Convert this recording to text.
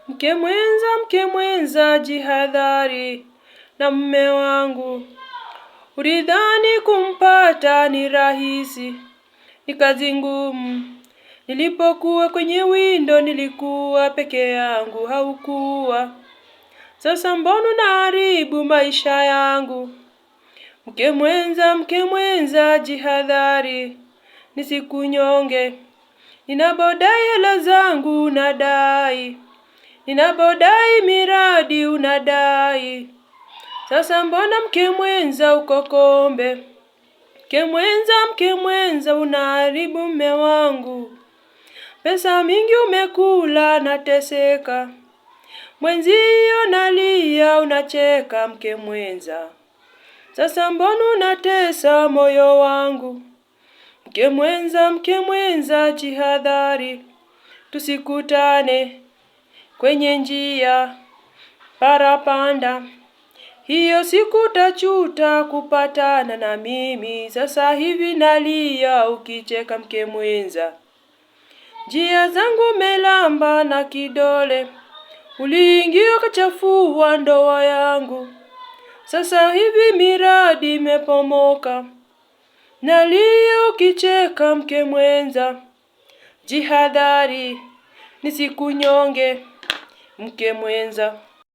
Mke mwenza, jihadhari na mume wangu. Ulidhani kumpata ni rahisi, ni kazi ngumu. Nilipokuwa kwenye windo nilikuwa peke yangu, haukuwa. Sasa mbona unaharibu maisha yangu? Mke mwenza, jihadhari nisikunyonge. Ninapodai hela zangu unadai, ninapodai miradi unadai. Sasa mbona mke mwenza uko kombe? Mke mwenza unaharibu mume wangu. Pesa mingi umekula, nateseka. Mwenzio nalia, unacheka mke mwenza. Sasa mbona unatesa moyo wangu? Mke mwenza, jihadhari tusikutane kwenye njia parapanda. Hiyo siku utajuta kupatana na mimi. Sasa hivi nalia ukicheka mke mwenza. Njia zangu umelamba na kidole, uliingia ukachafua ndoa yangu. Sasa hivi miradi imepomoka, nalia ukicheka mke mwenza. Jihadhari nisikunyonge mke mwenza.